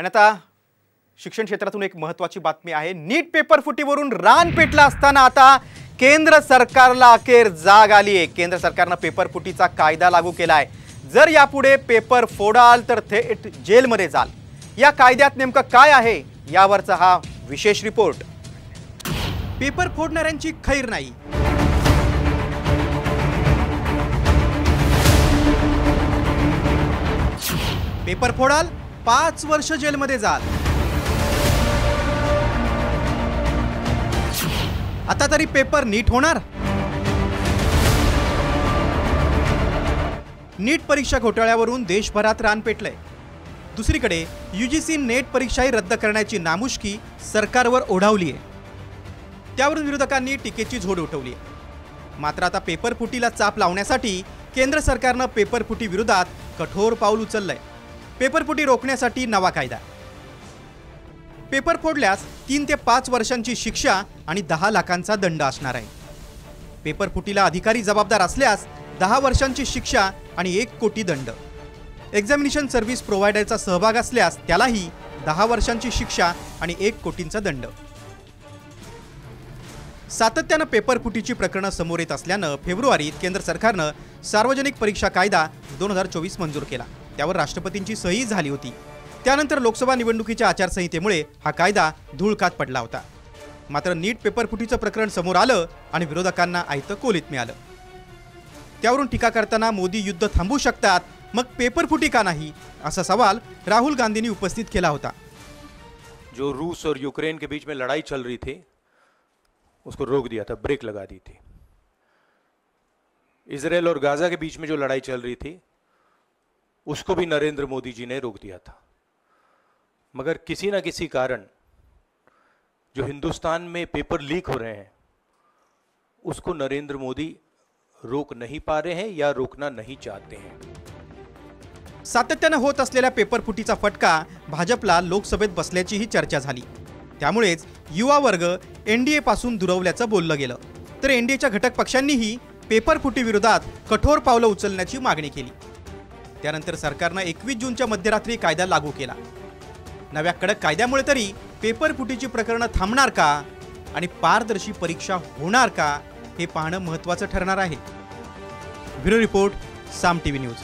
आणि आता शिक्षण क्षेत्रातून एक महत्त्वाची बातमी आहे। नीट पेपर फुटीवरून रान पेटला असताना आता केंद्र सरकारला अखेर जाग आली आहे। केंद्र सरकारने पेपर फुटीचा कायदा लागू केला आहे। जर यापुढे पेपर फोडाल तर थेट जेलमध्ये जाल। या कायद्यात नेमकं काय आहे यावरचा हा विशेष रिपोर्ट। पेपर फोडणाऱ्यांची खैर नाही। पेपर फोडाल 5 वर्ष जेलमध्ये जाल। आता तरी पेपर नीट होणार। नीट परीक्षा घोटाळ्यावरून देशभरात रान पेटलंय। दुसरीकडे यूजीसी नेट परीक्षाही रद्द करण्याची नामुष्की सरकारवर ओढावली आहे। त्यावरून विरोधकांनी टीकेची झोड उठवली आहे। मात्र आता पेपर फुटीला चाप लावण्यासाठी केंद्र सरकारने पेपर फुटी विरोधात कठोर पाऊल उचललंय। पेपर फुटी रोखण्यासाठी नवा कायदा। पेपर फोडल्यास 3 ते 5 वर्षांची शिक्षा आणि 10 लाखांचा दंड असणार आहे। पेपर फुटीला अधिकारी जबाबदार असल्यास 10 वर्षांची शिक्षा आणि 1 कोटी दंड। एक्झामिनेशन सर्व्हिस प्रोव्हायडरचा सहभाग असल्यास त्यालाही 10 वर्षांची शिक्षा आणि 1 कोटींचा दंड। सातत्याने पेपर फुटीची प्रकरणे समोर येत असल्याने फेब्रुवारीत केंद्र सरकारने सार्वजनिक परीक्षा कायदा 2024 मंजूर केला। त्यावर राष्ट्रपतींची सही झाली होती। त्यानंतर लोकसभा निवडणुकीच्या आचारसंहितेमुळे हा कायदा धूळखात पडला होता। मात्र नीट पेपर फुटीचं प्रकरण समोर आलं आणि विरोधकांना आयतं कोलीत मिळालं। त्यावरून टीका करताना मोदी युद्ध थांबवू शकतात, मग पेपर फुटी का नाही, असा सवाल राहुल गांधींनी उपस्थित केला होता। जो रूस और यूक्रेन के बीच में लड़ाई चल रही थी उसको रोक दिया था, ब्रेक लगा दी थी। इजराइल और गाजा के बीच में जो लड़ाई चल रही थी उसको भी नरेंद्र मोदी जी ने रोक दिया था। मगर किसी ना किसी कारण जो हिंदुस्तान में पेपर लीक हो रहे हैं उसको नरेंद्र मोदी रोक नहीं पा रहे हैं या रोकना नहीं चाहते हैं। सातत्याने होत असलेल्या पेपर फुटीचा फटका भाजपला लोकसभेत बसल्याचीही चर्चा झाली। त्यामुळेच युवा वर्ग एनडीए पासून दुरावल्याचं बोललं गेलं, तर एनडीएच्या घटक पक्षांनीही पेपर फुटी विरोधात कठोर पावलं उचलण्याची मागणी केली। त्यानंतर सरकारने 21 जूनच्या मध्यरात्री कायदा लागू केला। नव्या कडक कायद्यामुळे तरी पेपर फुटीची प्रकरणं थांबणार का आणि पारदर्शी परीक्षा होणार का हे पाहणं महत्त्वाचं ठरणार आहे। ब्युरो रिपोर्ट, साम टीव्ही न्यूज।